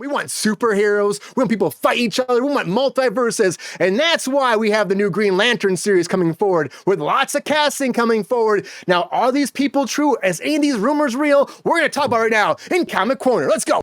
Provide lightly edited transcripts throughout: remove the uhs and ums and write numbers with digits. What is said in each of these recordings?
We want superheroes. We want people to fight each other. We want multiverses. And that's why we have the new Green Lantern series coming forward with lots of casting coming forward. Now, are these people true? Is any of these rumors real? We're going to talk about it right now in Comic Corner. Let's go.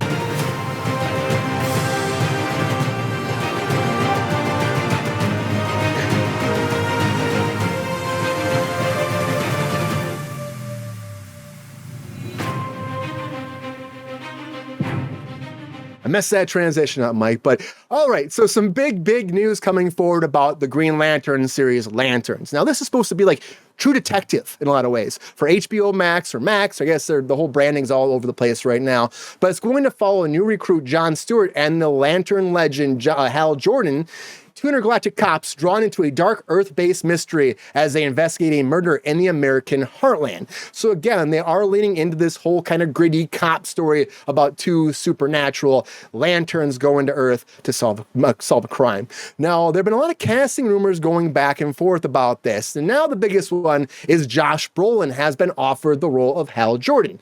I messed that transition up, Mike, but all right. So some big news coming forward about the Green Lantern series, Lanterns. Now, this is supposed to be like True Detective in a lot of ways for HBO Max or Max. I guess the whole branding's all over the place right now, but it's going to follow a new recruit, John Stewart, and the Lantern legend, Hal Jordan, two intergalactic cops drawn into a dark Earth-based mystery as they investigate a murder in the American heartland. So again, they are leaning into this whole kind of gritty cop story about two supernatural lanterns going to Earth to solve a crime. Now, there have been a lot of casting rumors going back and forth about this, and now the biggest one is Josh Brolin has been offered the role of Hal Jordan.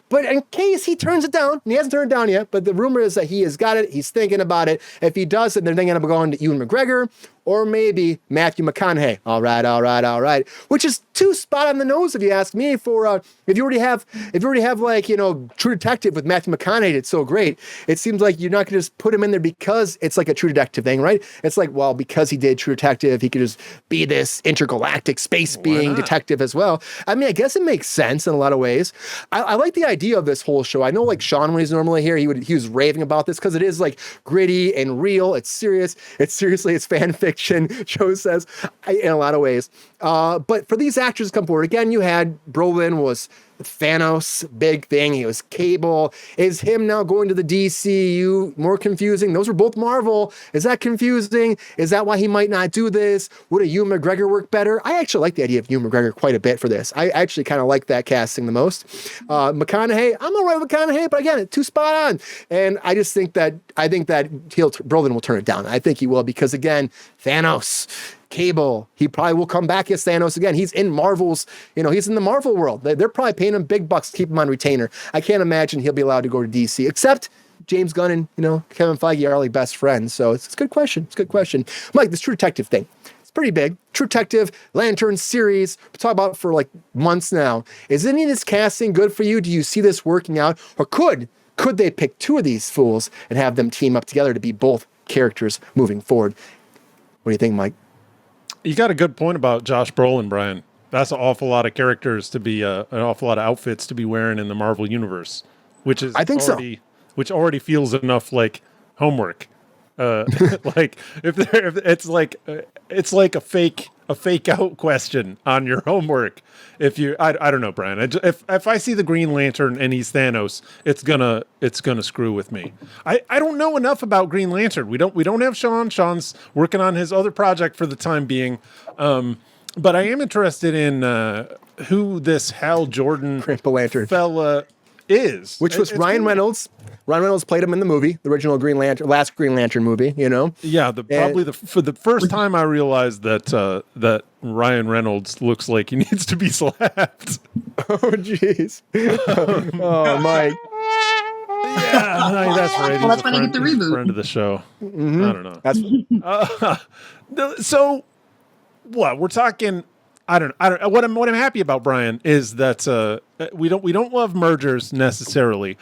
But in case he turns it down, and he hasn't turned it down yet, but the rumor is that he has got it, he's thinking about it. If he does it, they're thinking about going to Ewan McGregor or maybe Matthew McConaughey. All right. Which is too spot on the nose, if you ask me, for if you already have like, you know, True Detective with Matthew McConaughey, it's so great. It seems like you're not gonna just put him in there because it's like a True Detective thing, right? It's like, well, because he did True Detective, he could just be this intergalactic space being detective as well. I mean, I guess it makes sense in a lot of ways. I like the idea of this whole show. I know, like Sean, when he's normally here, he was raving about this because it is like gritty and real. It's serious. It's fan fiction. Joe says, in a lot of ways. But for these actors to come forward, again, you had Brolin was Thanos, big thing. He was Cable. Is him now going to the DCU more confusing? Those were both Marvel. Is that confusing? Is that why he might not do this? Would a Ewan McGregor work better? I actually like the idea of Ewan McGregor quite a bit for this. I actually kind of like that casting the most. McConaughey, I'm all right with McConaughey, but again, too spot on. And I think that Brolin will turn it down. I think he will because, again, Thanos, Cable, he probably will come back as Thanos again. He's in Marvel's, he's in the Marvel world. They're probably paying him big bucks to keep him on retainer. I can't imagine he'll be allowed to go to DC, except James Gunn and, Kevin Feige are like best friends. So it's a good question. Mike, this True Detective thing, it's pretty big. True Detective, Lantern series, we talk about it for like months now. Is any of this casting good for you? Do you see this working out? Or could they pick two of these fools and have them team up together to be both characters moving forward? What do you think, Mike? You got a good point about Josh Brolin, Brian. That's an awful lot of characters to be, an awful lot of outfits to be wearing in the Marvel universe, which already feels enough like homework. Like if it's like a fake out question on your homework. I don't know, Brian. If I see the Green Lantern and he's Thanos, it's gonna screw with me. I don't know enough about Green Lantern. We don't have Sean. Sean's working on his other project for the time being. But I am interested in who this Hal Jordan fella is. Which was Ryan Reynolds. Ryan Reynolds played him in the movie, the original last Green Lantern movie, Yeah, for the first time I realized that Ryan Reynolds looks like he needs to be slapped. Oh, jeez. Oh, Mike. Yeah, no, that's right. Well, that's when you get the reboot. Friend of the show. Mm-hmm. I don't know. So, what we're talking? I don't. What I'm happy about, Brian, is that we don't love mergers necessarily,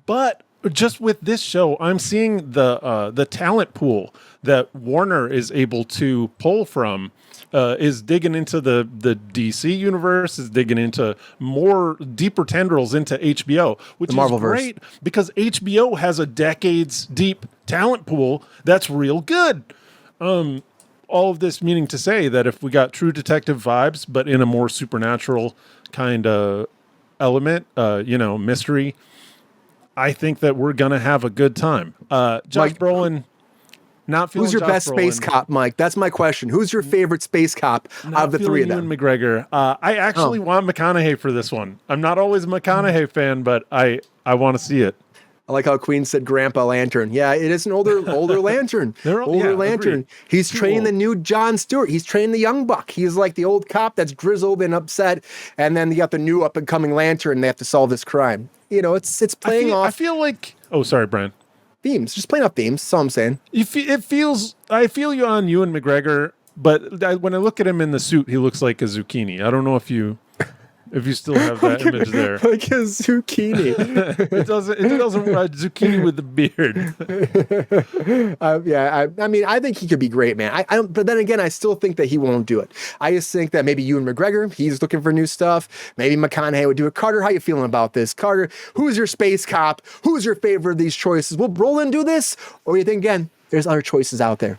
but just with this show, I'm seeing the talent pool that Warner is able to pull from is digging into the DC universe, is digging into more deeper tendrils into HBO, which is great because HBO has a decades deep talent pool that's real good. All of this meaning to say that if we got True Detective vibes, but in a more supernatural kind of element, mystery, I think that we're going to have a good time. Josh Brolin, not feeling Who's your best space cop, Mike? That's my question. Who's your favorite space cop out of the three of them? Ewan McGregor. I actually want McConaughey for this one. I'm not always a McConaughey fan, but I want to see it. I like how Queen said Grandpa Lantern. Yeah, it is an older Lantern. Lantern. Agreed. He's training the new John Stewart. He's training the young buck. He's like the old cop that's grizzled and upset. And then you got the new up and coming Lantern. And they have to solve this crime. It's playing off. I feel like. Oh, sorry, Brian. themes, just plain off themes. That's all I'm saying. I feel you on Ewan McGregor, but when I look at him in the suit, he looks like a zucchini. I don't know if you still have that image there. Like a zucchini. It doesn't zucchini with the beard. I mean, I think he could be great, man. I don't, but then again, I still think that he won't do it. I just think that maybe Ewan McGregor, he's looking for new stuff. Maybe McConaughey would do it. Carter, how you feeling about this? Carter, who's your space cop? Who's your favorite of these choices? Will Brolin do this? Or you think, again, there's other choices out there?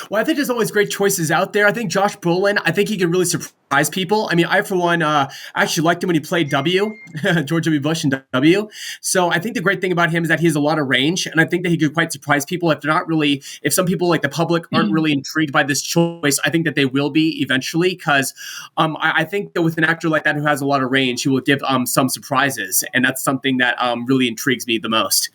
Well, I think there's always great choices out there. I think Josh Brolin, I think he can really surprise people. I mean, I, for one, actually liked him when he played W, George W. Bush in W. So I think the great thing about him is that he has a lot of range, and I think that he could quite surprise people if some people like the public aren't really intrigued by this choice. I think that they will be eventually, because I think that with an actor like that who has a lot of range, he will give some surprises, and that's something that really intrigues me the most.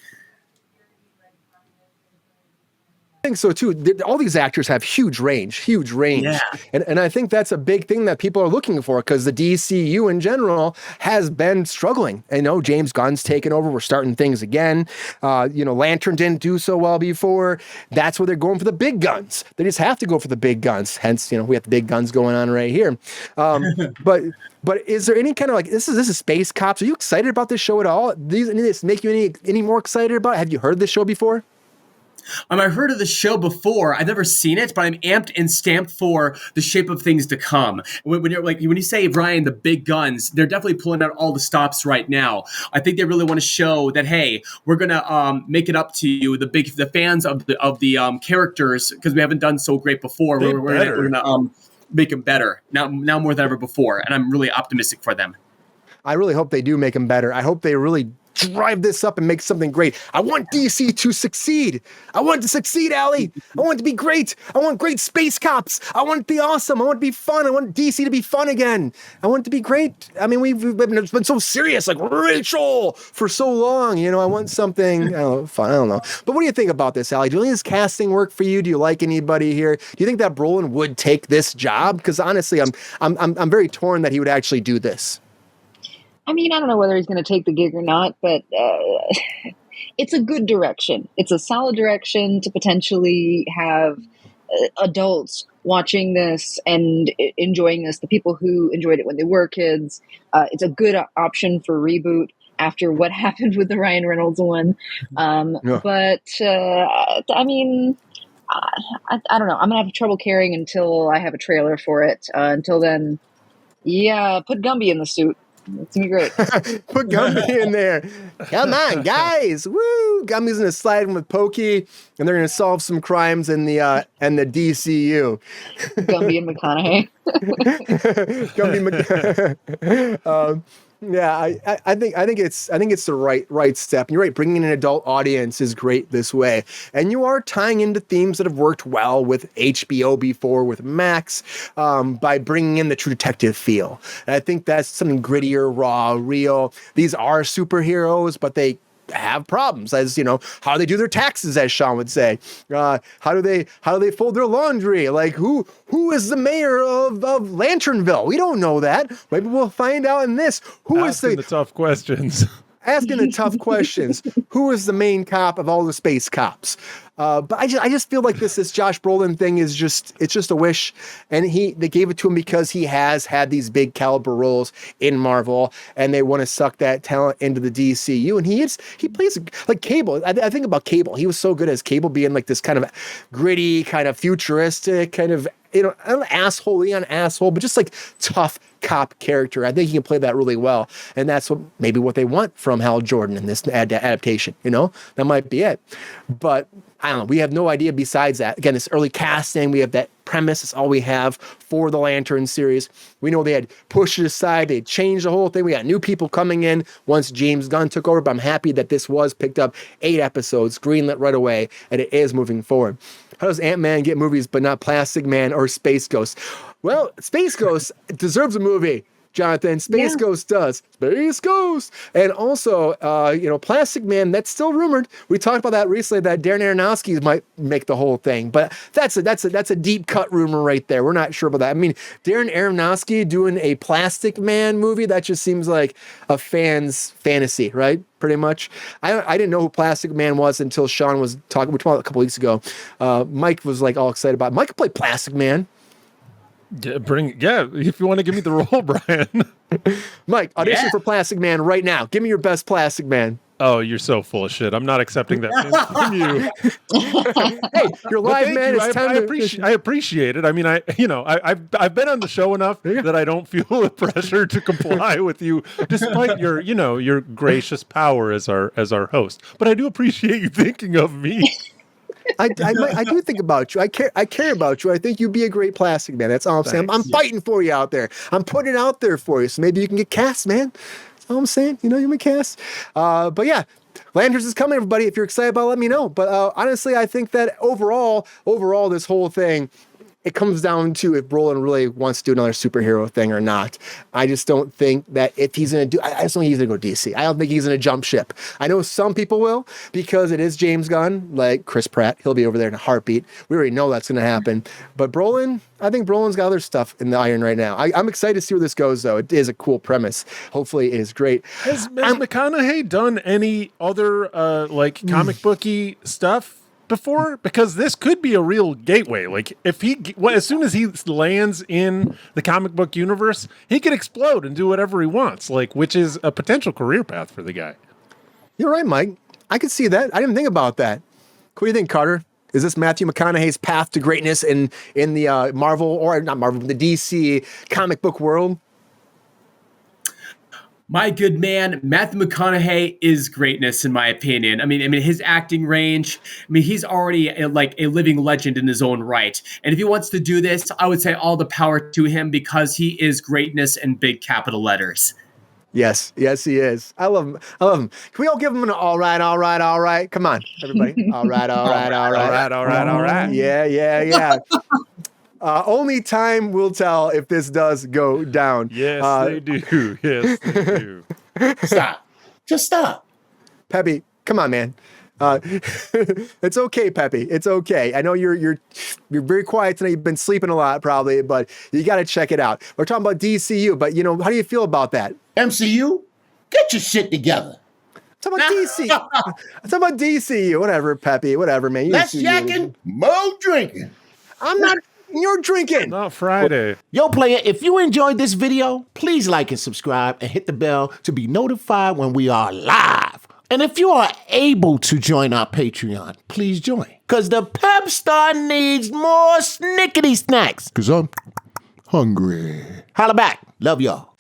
I think so too. All these actors have huge range. Yeah. And I think that's a big thing that people are looking for, because the DCU in general has been struggling. I know James Gunn's taken over. We're starting things again. Lantern didn't do so well before. That's where they're going for the big guns. They just have to go for the big guns. Hence, we have the big guns going on right here. But is there any kind of this is Space Cops? Are you excited about this show at all? Any of this make you any more excited about it? Have you heard this show before? I heard of the show before. I've never seen it, but I'm amped and stamped for the shape of things to come. When you say, Brian, the big guns, they're definitely pulling out all the stops right now. I think they really want to show that, hey, we're gonna make it up to you, the fans of the characters, because we haven't done so great before. We're gonna make them better now more than ever before, and I'm really optimistic for them. I really hope they do make them better. I hope they really drive this up and make something great. I want DC to succeed. I want it to succeed, Allie. I want it to be great. I want great space cops. I want it to be awesome. I want it to be fun. I want DC to be fun again. I want it to be great. I mean, we've been so serious, like Rachel, for so long. I want something fun. I don't know. But what do you think about this, Allie? Do you think this casting work for you? Do you like anybody here? Do you think that Brolin would take this job? Because honestly, I'm very torn that he would actually do this. I mean, I don't know whether he's going to take the gig or not, but it's a good direction. It's a solid direction to potentially have adults watching this and enjoying this, the people who enjoyed it when they were kids. It's a good option for reboot after what happened with the Ryan Reynolds one. Yeah. But, I mean, I don't know. I'm going to have trouble caring until I have a trailer for it. Until then, yeah, put Gumby in the suit. It's gonna be great. Put Gumby in there. Come on, guys. Woo! Gumby's gonna slide in with Pokey, and they're gonna solve some crimes in the DCU. Gumby and McConaughey. Yeah, I think it's the right step. And you're right, bringing in an adult audience is great this way. And you are tying into themes that have worked well with HBO before, with Max, by bringing in the True Detective feel. And I think that's something grittier, raw, real. These are superheroes, but they have problems, as how they do their taxes, as Sean would say. How do they fold their laundry? Like who is the mayor of Lanternville? We don't know that. Maybe we'll find out in this. Asking the tough questions. Asking the tough questions. Who is the main cop of all the space cops? But I just feel like this Josh Brolin thing is just a wish, and they gave it to him because he has had these big caliber roles in Marvel, and they want to suck that talent into the DCU. And he plays like Cable. I think about Cable. He was so good as Cable, being like this kind of gritty, kind of futuristic, kind of an asshole, but just like tough cop character. I think he can play that really well, and that's what they want from Hal Jordan in this adaptation. That might be it, but I don't know. We have no idea besides that. Again, this early casting, we have that premise. That's all we have for the Lantern series. We know they had pushed it aside. They had changed the whole thing. We got new people coming in once James Gunn took over, but I'm happy that this was picked up 8 episodes, greenlit right away, and it is moving forward. How does Ant-Man get movies but not Plastic Man or Space Ghost? Well, Space Ghost deserves a movie. Jonathan. Space Yeah. Ghost does. Space Ghost. And also, Plastic Man, that's still rumored. We talked about that recently, that Darren Aronofsky might make the whole thing. But that's a deep cut rumor right there. We're not sure about that. I mean, Darren Aronofsky doing a Plastic Man movie, that just seems like a fan's fantasy, right? Pretty much. I didn't know who Plastic Man was until Sean was talking, we talked about it a couple weeks ago. Mike was like all excited about it. Mike could play Plastic Man. Yeah, if you want to give me the role, Brian. Mike, audition for Plastic Man right now. Give me your best Plastic Man. Oh, you're so full of shit. I'm not accepting that from you. Hey, you're live, man. It's time I appreciate it. I mean, I've been on the show enough that I don't feel the pressure to comply with you, despite your gracious power as our host. But I do appreciate you thinking of me. I do think about you. I care about you. I think you'd be a great Plastic Man. That's all I'm saying. I'm fighting for you out there. I'm putting it out there for you. So maybe you can get cast, man. That's all I'm saying. You can cast. But yeah, Lanterns is coming, everybody. If you're excited about it, let me know. But honestly, I think that overall, this whole thing, it comes down to if Brolin really wants to do another superhero thing or not. I just don't think that if he's going to do, I just don't think he's going to go DC. I don't think he's going to jump ship. I know some people will because it is James Gunn, like Chris Pratt. He'll be over there in a heartbeat. We already know that's going to happen. But Brolin, I think Brolin's got other stuff in the iron right now. I'm excited to see where this goes, though. It is a cool premise. Hopefully it is great. Has McConaughey done any other comic booky stuff before? Because this could be a real gateway. Like if as soon as he lands in the comic book universe, he can explode and do whatever he wants, which is a potential career path for the guy. You're right, Mike. I could see that. I didn't think about that. What do you think, Carter? Is this Matthew McConaughey's path to greatness in the Marvel, or not Marvel, the DC comic book world? My good man, Matthew McConaughey is greatness in my opinion. I mean his acting range. He's already a living legend in his own right. And if he wants to do this, I would say all the power to him because he is greatness in big capital letters. Yes, he is. I love him. Can we all give him an all right? Come on, everybody. All right. Yeah. Only time will tell if this does go down. Yes, they do. Yes, they do. Stop. Just stop. Pepe, come on, man. It's okay, Pepe. It's okay. I know you're very quiet tonight. You've been sleeping a lot, probably, but you got to check it out. We're talking about DCU, but how do you feel about that? MCU, get your shit together. Talk about DC. Talk about DCU. Whatever, Pepe. Whatever, man. Less yakking, more drinking. I'm not. You're drinking. Not Friday. Yo, player, if you enjoyed this video, please like and subscribe and hit the bell to be notified when we are live. And if you are able to join our Patreon, please join. Because the Pepestar needs more snickety snacks. Because I'm hungry. Holla back. Love y'all.